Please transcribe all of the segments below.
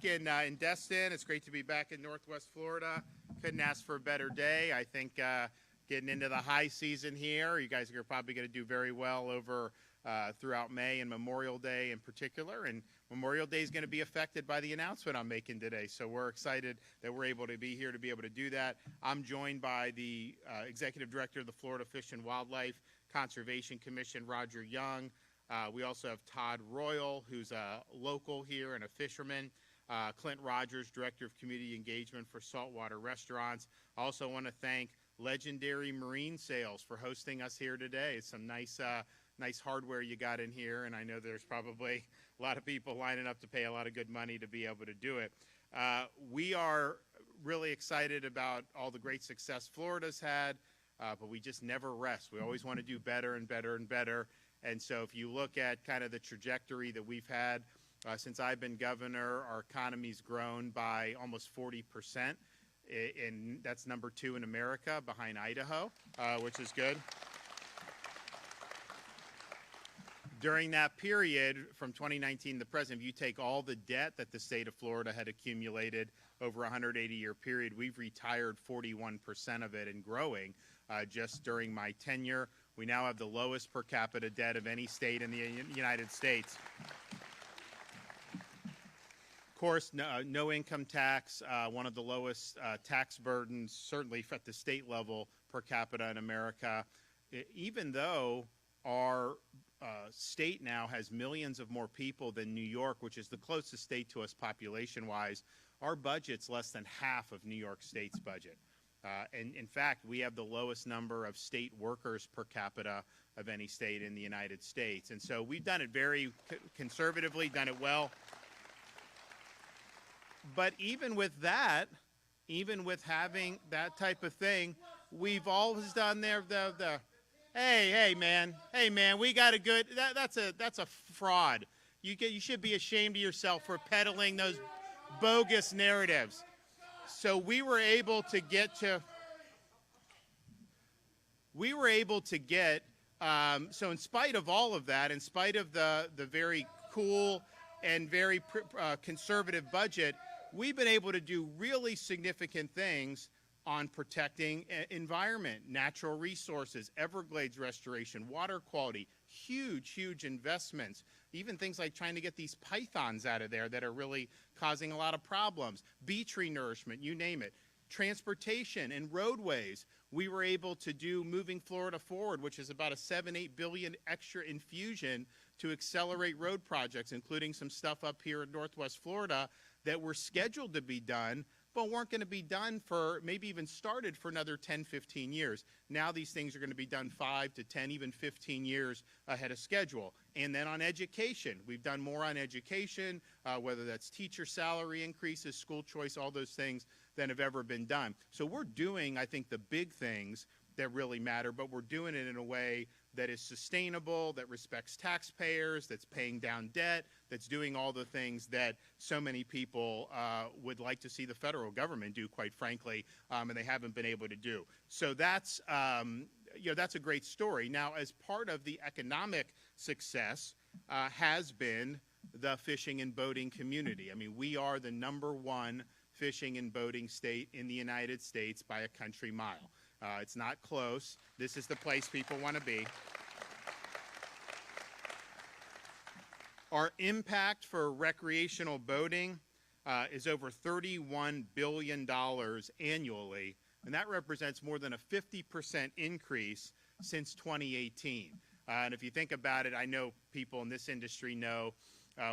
back in Destin. It's great to be back in Northwest Florida. Couldn't ask for a better day. I think getting into the high season here, you guys are probably going to do very well over throughout May and Memorial Day in particular. And Memorial Day is going to be affected by the announcement I'm making today. So we're excited that we're able to be here to be able to do that. I'm joined by the Executive Director of the Florida Fish and Wildlife Conservation Commission, Roger Young. We also have Todd Royal, who's a local here and a fisherman. Clint Rogers, Director of Community Engagement for Saltwater Restaurants. I also want to thank Legendary Marine Sales for hosting us here today. It's some nice hardware you got in here, and I know there's probably a lot of people lining up to pay a lot of good money to be able to do it. We are really excited about all the great success Florida's had, but we just never rest. We always want to do better and better and better. And so if you look at kind of the trajectory that we've had since I've been governor, our economy's grown by almost 40%. And that's number 2 in America behind Idaho, which is good. During that period from 2019 to present, if you take all the debt that the state of Florida had accumulated over a 180-year period, we've retired 41% of it and growing just during my tenure. We now have the lowest per capita debt of any state in the United States. Of course, no income tax, one of the lowest tax burdens, certainly at the state level per capita in America. Even though our state now has millions of more people than New York, which is the closest state to us population-wise, our budget's less than half of New York State's budget. And in fact, we have the lowest number of state workers per capita of any state in the United States. And so we've done it very conservatively, done it well. But even with that, even with having that type of thing, we've always done hey man, we got a good, that's a fraud. You should be ashamed of yourself for peddling those bogus narratives. So we were able to get, so in spite of all of that, in spite of the very cool and very conservative budget, we've been able to do really significant things on protecting environment, natural resources, Everglades restoration, water quality, huge investments, even things like trying to get these pythons out of there that are really causing a lot of problems, beach renourishment, you name it, transportation and roadways. We were able to do Moving Florida Forward, which is about a $7-8 billion extra infusion to accelerate road projects, including some stuff up here in Northwest Florida that were scheduled to be done, but weren't going to be done for, maybe even started for another 10, 15 years. Now these things are going to be done 5 to 10, even 15 years ahead of schedule. And then on education, we've done more on education, whether that's teacher salary increases, school choice, all those things than have ever been done. So we're doing, I think, the big things that really matter, but we're doing it in a way that is sustainable, that respects taxpayers, that's paying down debt, that's doing all the things that so many people would like to see the federal government do, quite frankly, and they haven't been able to do. So that's a great story. Now, as part of the economic success has been the fishing and boating community. I mean, we are the #1 fishing and boating state in the United States by a country mile. It's not close. This is the place people want to be. Our impact for recreational boating is over $31 billion annually, and that represents more than a 50% increase since 2018. And if you think about it, I know people in this industry know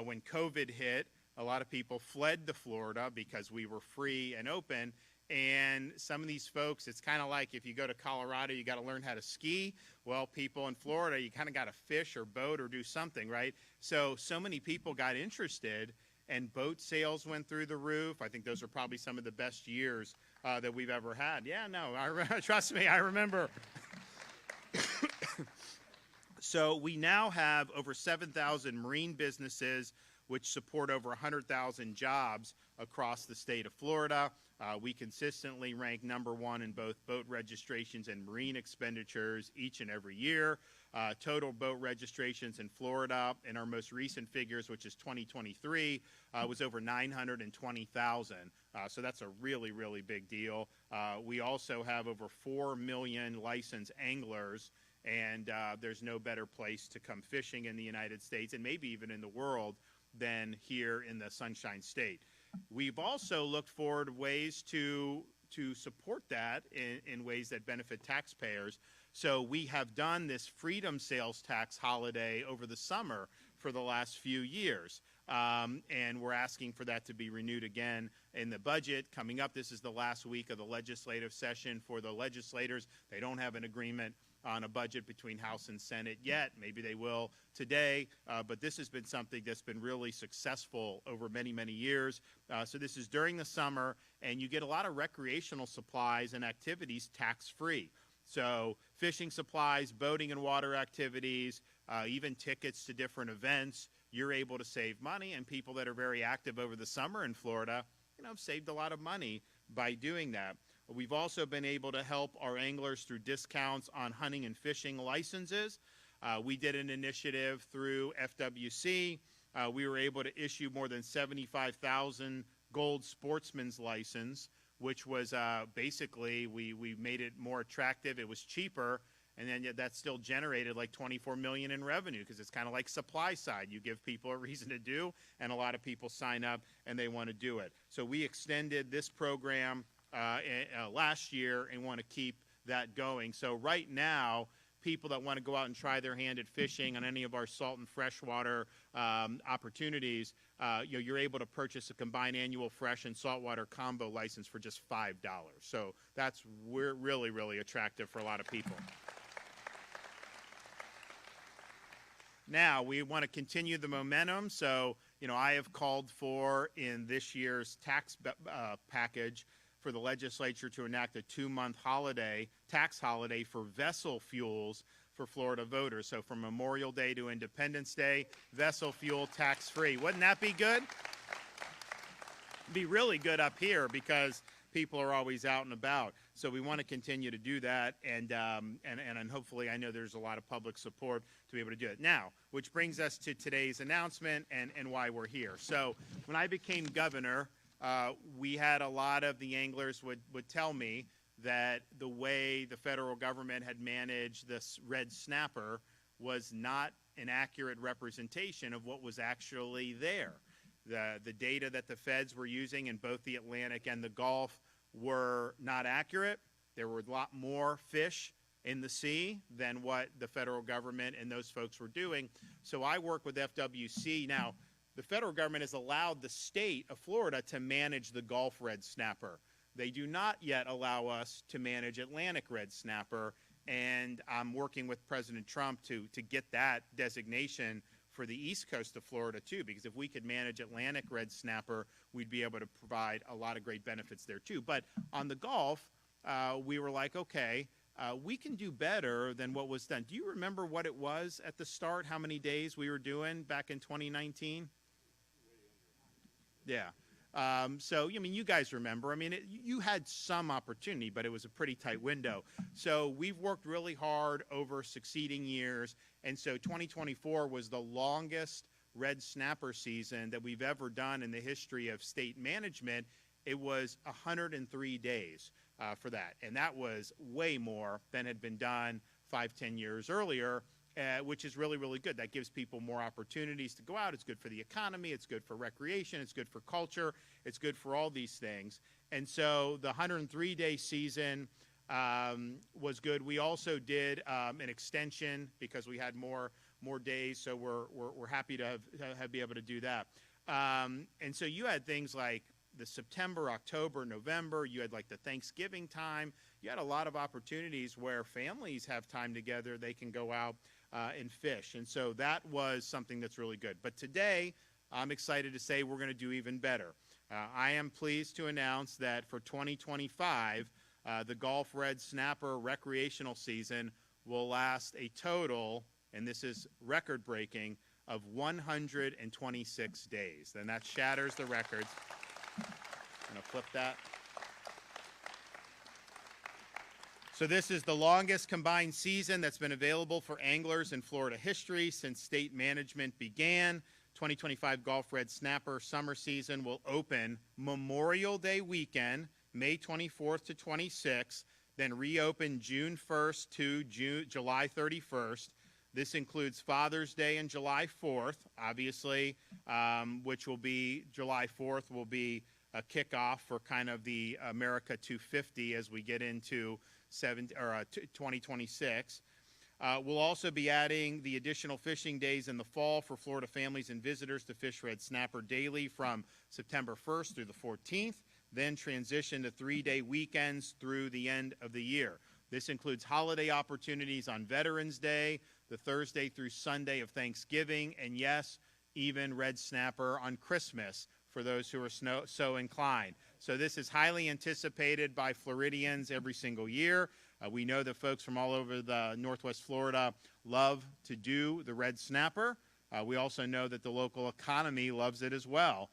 when COVID hit, a lot of people fled to Florida because we were free and open. And some of these folks, it's kind of like if you go to Colorado, you got to learn how to ski. Well, people in Florida, you kind of got to fish or boat or do something, right? So many people got interested, and boat sales went through the roof. I think those are probably some of the best years that we've ever had. Yeah, no, trust me, I remember. So we now have over 7,000 marine businesses. which support over 100,000 jobs across the state of Florida. We consistently rank #1 in both boat registrations and marine expenditures each and every year. Total boat registrations in Florida in our most recent figures, which is 2023, was over 920,000. So that's a really, really big deal. We also have over 4 million licensed anglers, and there's no better place to come fishing in the United States and maybe even in the world than here in the Sunshine State. We've also looked forward ways to support that in ways that benefit taxpayers. So we have done this freedom sales tax holiday over the summer for the last few years. And we're asking for that to be renewed again in the budget coming up. This is the last week of the legislative session for the legislators. They don't have an agreement on a budget between House and Senate yet. Maybe they will today, but this has been something that's been really successful over many, many years. So this is during the summer, and you get a lot of recreational supplies and activities tax-free. So fishing supplies, boating and water activities, even tickets to different events, you're able to save money, and people that are very active over the summer in Florida, have saved a lot of money by doing that. We've also been able to help our anglers through discounts on hunting and fishing licenses. We did an initiative through FWC. We were able to issue more than 75,000 gold sportsman's license, which was basically, we made it more attractive. It was cheaper, and then yet that still generated like $24 million in revenue, because it's kind of like supply side. You give people a reason to do, and a lot of people sign up and they want to do it. So we extended this program last year and want to keep that going. So right now, people that want to go out and try their hand at fishing on any of our salt and freshwater opportunities, you're able to purchase a combined annual fresh and saltwater combo license for just $5. So that's really, really attractive for a lot of people. Now, we want to continue the momentum. So, I have called for in this year's tax package for the legislature to enact a 2-month tax holiday for vessel fuels for Florida voters. So from Memorial Day to Independence Day, vessel fuel tax-free. Wouldn't that be good? It'd be really good up here because people are always out and about. So we want to continue to do that, and hopefully, I know there's a lot of public support to be able to do it. Now, which brings us to today's announcement and why we're here. So when I became governor, we had a lot of the anglers would tell me that the way the federal government had managed this red snapper was not an accurate representation of what was actually there. The data that the feds were using in both the Atlantic and the Gulf were not accurate. There were a lot more fish in the sea than what the federal government and those folks were doing. So I work with FWC. Now, the federal government has allowed the state of Florida to manage the Gulf red snapper. They do not yet allow us to manage Atlantic red snapper, and I'm working with President Trump to get that designation for the east coast of Florida too, because if we could manage Atlantic red snapper, we'd be able to provide a lot of great benefits there too. But on the Gulf, we were like, okay, we can do better than what was done. Do you remember what it was at the start, how many days we were doing back in 2019? Yeah. So, you guys remember. You had some opportunity, but it was a pretty tight window. So we've worked really hard over succeeding years, and so 2024 was the longest red snapper season that we've ever done in the history of state management. It was 103 days for that, and that was way more than had been done 5-10 years earlier. Which is really, really good. That gives people more opportunities to go out. It's good for the economy. It's good for recreation. It's good for culture. It's good for all these things. And so the 103-day season was good. We also did an extension because we had more days, so we're happy to be able to do that. And so you had things like the September, October, November. You had like the Thanksgiving time. You had a lot of opportunities where families have time together. They can go out and fish. And so that was something that's really good. But today, I'm excited to say we're going to do even better. I am pleased to announce that for 2025, the Gulf Red Snapper recreational season will last a total, and this is record-breaking, of 126 days. And that shatters the records. I'm going to flip that. So this is the longest combined season that's been available for anglers in Florida history since state management began. 2025 Gulf Red Snapper summer season will open Memorial Day weekend, May 24th to 26th, then reopen June 1st to July 31st. This includes Father's Day and July 4th, obviously, which will be July 4th will be a kickoff for kind of the America 250 as we get into 2026. We'll also be adding the additional fishing days in the fall for Florida families and visitors to fish red snapper daily from September 1st through the 14th, then transition to 3-day weekends through the end of the year. This includes holiday opportunities on Veterans Day, the Thursday through Sunday of Thanksgiving, and yes, even red snapper on Christmas for those who are so inclined. So this is highly anticipated by Floridians every single year. We know that folks from all over the Northwest Florida love to do the red snapper. We also know that the local economy loves it as well,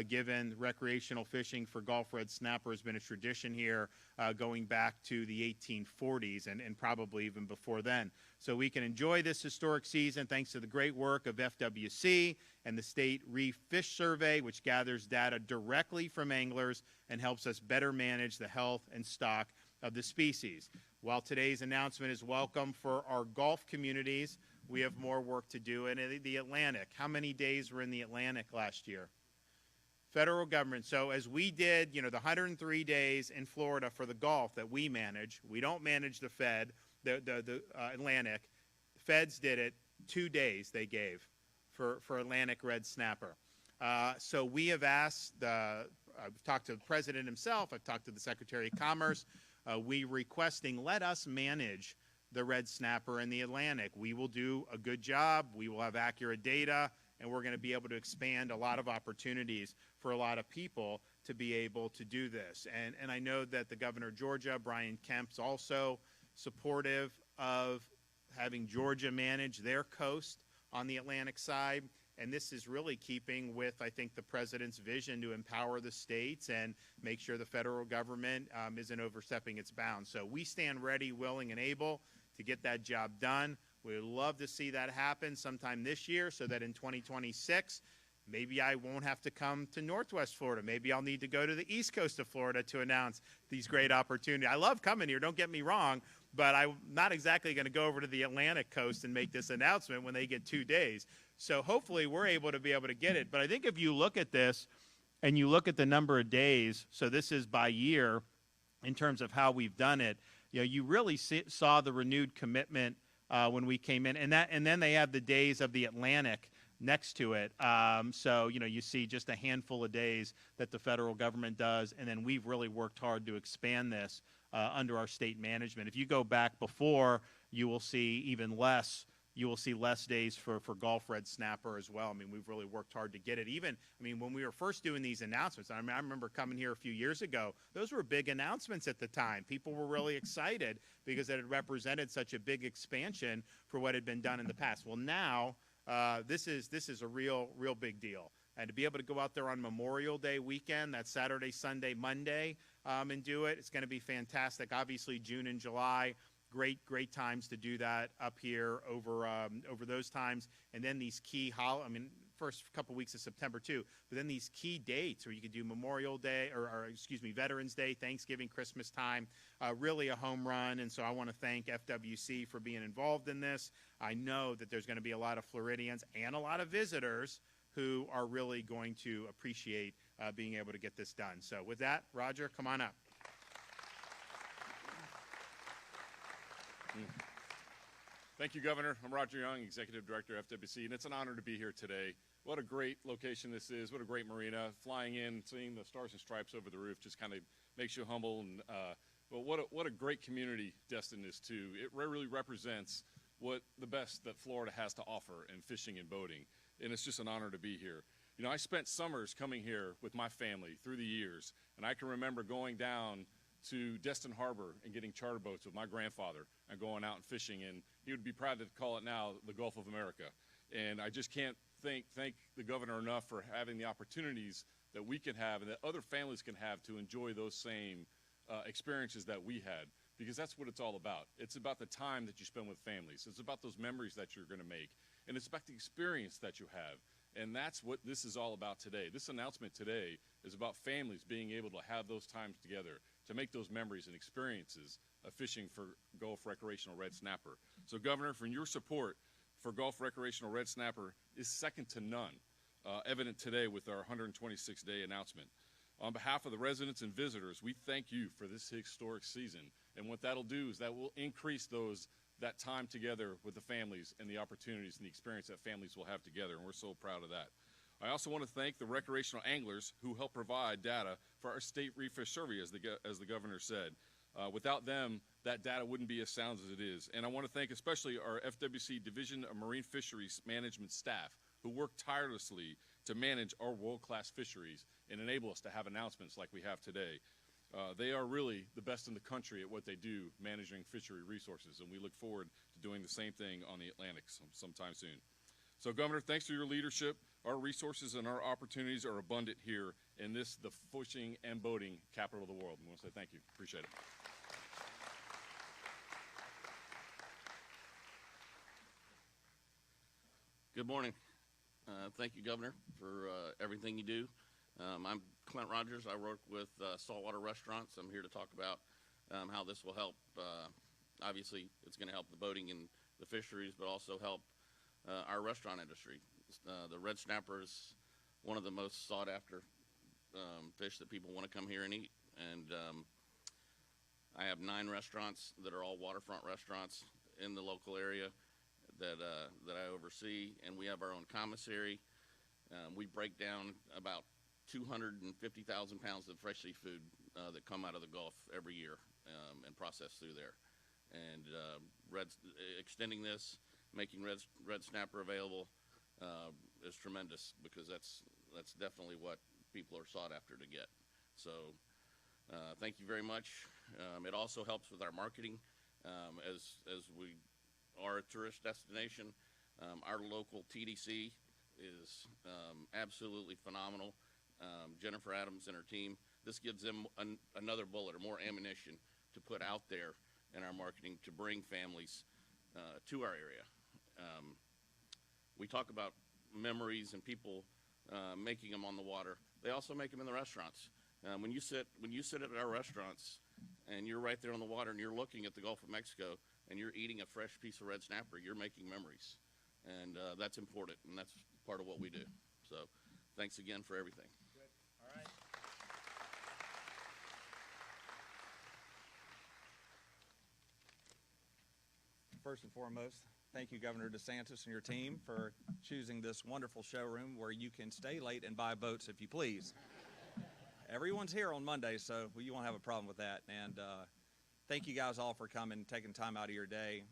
given recreational fishing for Gulf red snapper has been a tradition here going back to the 1840s and probably even before then. So we can enjoy this historic season thanks to the great work of FWC and the State Reef Fish Survey, which gathers data directly from anglers and helps us better manage the health and stock of the species. While today's announcement is welcome for our Gulf communities, we have more work to do in the Atlantic. How many days were in the Atlantic last year? Federal government. So as we did, the 103 days in Florida for the Gulf that we manage, we don't manage the Atlantic. The feds did it 2 days they gave for Atlantic red snapper. So we have asked, I've talked to the president himself, I've talked to the Secretary of Commerce, we requesting let us manage the red snapper in the Atlantic. We will do a good job, we will have accurate data, and we're going to be able to expand a lot of opportunities for a lot of people to be able to do this. And I know that the governor of Georgia, Brian Kemp's also supportive of having Georgia manage their coast on the Atlantic side. And this is really keeping with, I think, the president's vision to empower the states and make sure the federal government isn't overstepping its bounds. So we stand ready, willing, and able to get that job done. We would love to see that happen sometime this year so that in 2026, maybe I won't have to come to Northwest Florida. Maybe I'll need to go to the East Coast of Florida to announce these great opportunities. I love coming here, don't get me wrong, but I'm not exactly going to go over to the Atlantic coast and make this announcement when they get 2 days. So hopefully we're able to get it. But I think if you look at this and you look at the number of days, so this is by year in terms of how we've done it, you really saw the renewed commitment when we came in. And then they have the days of the Atlantic next to it. So, you see just a handful of days that the federal government does, and then we've really worked hard to expand this under our state management. If you go back before, you will see even less. You will see less days for Gulf red snapper as well. I mean, we've really worked hard to get it. When we were first doing these announcements, I remember coming here a few years ago, those were big announcements at the time. People were really excited because it had represented such a big expansion for what had been done in the past. Well, now, this is a real big deal. And to be able to go out there on Memorial Day weekend, that Saturday, Sunday, Monday, and do it, it's going to be fantastic. Obviously, June and July, great times to do that up here over those times. And then these key first couple weeks of September too, but then these key dates where you could do Memorial Day Veterans Day, Thanksgiving, Christmas time, really a home run. And so I want to thank FWC for being involved in this. I know that there's going to be a lot of Floridians and a lot of visitors who are really going to appreciate being able to get this done. So with that, Roger, come on up. Thank you, Governor. I'm Roger Young, Executive Director of FWC, and it's an honor to be here today. What a great location this is. What a great marina. Flying in, seeing the stars and stripes over the roof just kind of makes you humble. And but what a great community Destin is too. It really represents what the best that Florida has to offer in fishing and boating, and it's just an honor to be here. I spent summers coming here with my family through the years, and I can remember going down to Destin Harbor and getting charter boats with my grandfather and going out and fishing, and he would be proud to call it now the Gulf of America. And I just can't thank the governor enough for having the opportunities that we can have and that other families can have to enjoy those same experiences that we had, because that's what it's all about. It's about the time that you spend with families. It's about those memories that you're going to make, and it's about the experience that you have. And that's what this is all about today. This announcement today is about families being able to have those times together, to make those memories and experiences of fishing for Gulf recreational red snapper. So, Governor, from your support for Gulf recreational red snapper is second to none, evident today with our 126-day announcement. On behalf of the residents and visitors, we thank you for this historic season. And what that'll do is that will increase that time together with the families and the opportunities and the experience that families will have together, and we're so proud of that. I also want to thank the recreational anglers who help provide data for our state reef fish survey, as the governor said. Without them, that data wouldn't be as sound as it is. And I want to thank especially our FWC Division of Marine Fisheries Management staff, who work tirelessly to manage our world-class fisheries and enable us to have announcements like we have today. They are really the best in the country at what they do, managing fishery resources, and we look forward to doing the same thing on the Atlantic sometime soon. So, Governor, thanks for your leadership. Our resources and our opportunities are abundant here in the fishing and boating capital of the world. I want to say thank you. Appreciate it. Good morning. Thank you, Governor, for everything you do. I'm Clint Rogers. I work with Saltwater Restaurants. I'm here to talk about how this will help. Obviously, it's going to help the boating and the fisheries, but also help our restaurant industry. The red snapper is one of the most sought after fish that people want to come here and eat. And I have 9 restaurants that are all waterfront restaurants in the local area that I oversee, and we have our own commissary. We break down about 250,000 pounds of fresh seafood that come out of the Gulf every year and process through there. And extending this, making red snapper available is tremendous, because that's definitely what people are sought after to get. So thank you very much. It also helps with our marketing as we are a tourist destination. Our local TDC is absolutely phenomenal. Jennifer Adams and her team, this gives them another bullet or more ammunition to put out there in our marketing to bring families to our area. We talk about memories and people making them on the water. They also make them in the restaurants. When you sit at our restaurants and you're right there on the water and you're looking at the Gulf of Mexico and you're eating a fresh piece of red snapper, you're making memories. And that's important, and that's part of what we do. So thanks again for everything. Good. All right. First and foremost, thank you, Governor DeSantis and your team, for choosing this wonderful showroom where you can stay late and buy boats if you please. Everyone's here on Monday, so you won't have a problem with that. And thank you guys all for coming, taking time out of your day.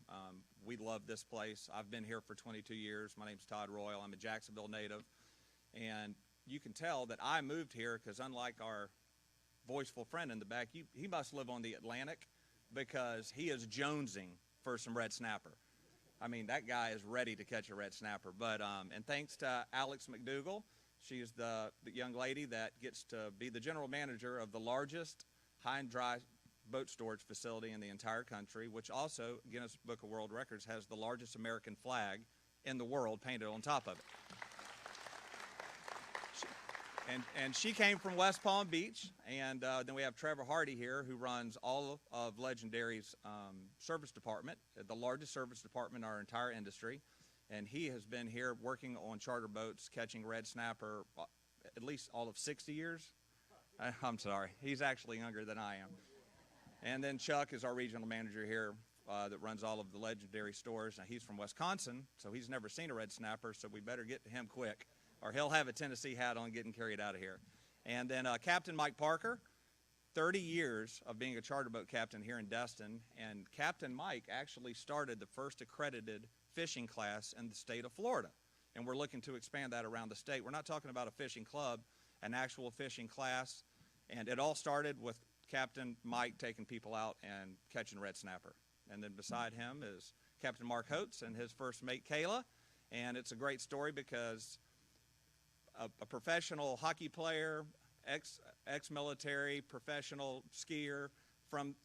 We love this place. I've been here for 22 years. My name's Todd Royal. I'm a Jacksonville native. And you can tell that I moved here because, unlike our voiceful friend in the back, he must live on the Atlantic, because he is jonesing for some red snapper. I mean, that guy is ready to catch a red snapper. But and thanks to Alex McDougall. She's the young lady that gets to be the general manager of the largest high and dry boat storage facility in the entire country, which also, Guinness Book of World Records, has the largest American flag in the world painted on top of it. And she came from West Palm Beach. And then we have Trevor Hardy here, who runs all of Legendary's service department, the largest service department in our entire industry. And he has been here working on charter boats, catching red snapper at least all of 60 years. I'm sorry, he's actually younger than I am. And then Chuck is our regional manager here that runs all of the Legendary stores. Now, he's from Wisconsin, so he's never seen a red snapper, so we better get to him quick, or he'll have a Tennessee hat on getting carried out of here. And then Captain Mike Parker, 30 years of being a charter boat captain here in Destin. And Captain Mike actually started the first accredited fishing class in the state of Florida. And we're looking to expand that around the state. We're not talking about a fishing club, an actual fishing class. And it all started with Captain Mike taking people out and catching red snapper. And then beside him is Captain Mark Holtz and his first mate, Kayla. And it's a great story because a professional hockey player, ex-military, professional skier from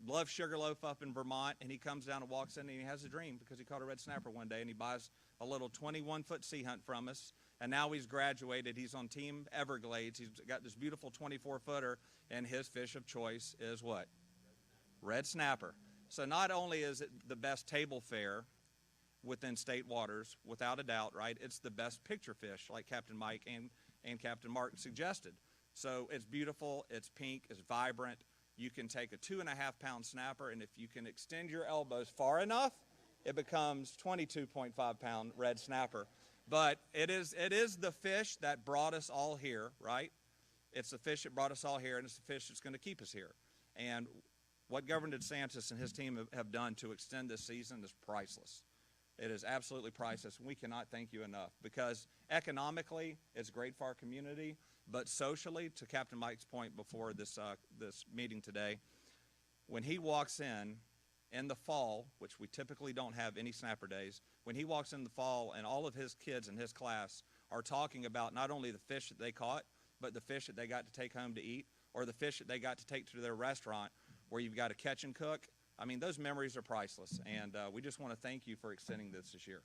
loves Sugarloaf up in Vermont, and he comes down and walks in and he has a dream because he caught a red snapper one day, and he buys a little 21-foot sea hunt from us, and now he's graduated. He's on Team Everglades. He's got this beautiful 24-footer, and his fish of choice is what? Red snapper. So not only is it the best table fare within state waters, without a doubt, right? It's the best picture fish, like Captain Mike and Captain Mark suggested. So it's beautiful, it's pink, it's vibrant. You can take a 2.5-pound snapper, and if you can extend your elbows far enough, it becomes 22.5-pound red snapper. But it is the fish that brought us all here, right? It's the fish that brought us all here, and it's the fish that's going to keep us here. And what Governor DeSantis and his team have done to extend this season is priceless. It is absolutely priceless, and we cannot thank you enough, because economically it's great for our community, but socially, to Captain Mike's point before this meeting today, when he walks in the fall, which we typically don't have any snapper days, when he walks in the fall and all of his kids in his class are talking about not only the fish that they caught, but the fish that they got to take home to eat, or the fish that they got to take to their restaurant where you've got to catch and cook, I mean, those memories are priceless, and we just want to thank you for extending this year.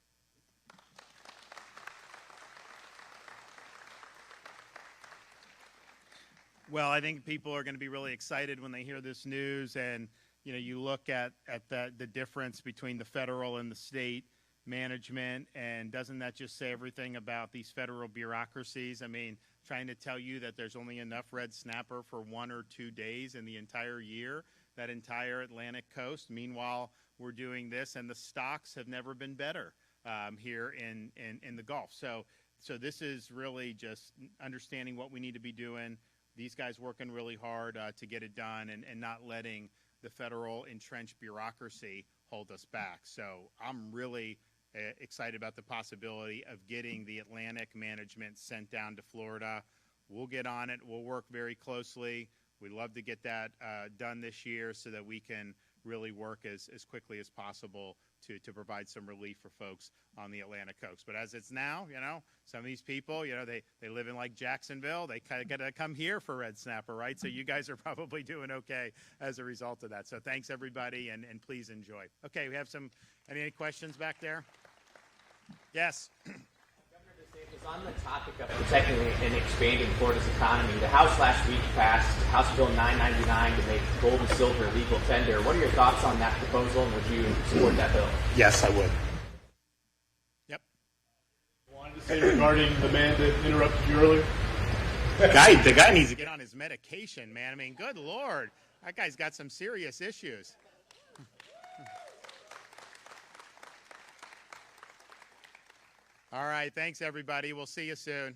Well, I think people are going to be really excited when they hear this news, and you look at the difference between the federal and the state management, and doesn't that just say everything about these federal bureaucracies? I mean, trying to tell you that there's only enough red snapper for 1 or 2 days in the entire year, that entire Atlantic coast. Meanwhile, we're doing this, and the stocks have never been better here in the Gulf. So this is really just understanding what we need to be doing. These guys working really hard to get it done, and not letting the federal entrenched bureaucracy hold us back. So I'm really excited about the possibility of getting the Atlantic management sent down to Florida. We'll get on it. We'll work very closely. We'd love to get that done this year so that we can really work as quickly as possible to provide some relief for folks on the Atlantic coast. But as it's now, some of these people, they live in like Jacksonville. They kind of got to come here for red snapper, right? So you guys are probably doing okay as a result of that. So thanks, everybody, and please enjoy. Okay, we have any questions back there? Yes. On the topic of protecting and expanding Florida's economy, the House last week passed House Bill 999 to make gold and silver legal tender. What are your thoughts on that proposal, and would you support that bill? Yes, I would. Yep. Wanted to say regarding the man that interrupted you earlier. The guy needs to get on his medication, man. I mean, good Lord. That guy's got some serious issues. All right. Thanks, everybody. We'll see you soon.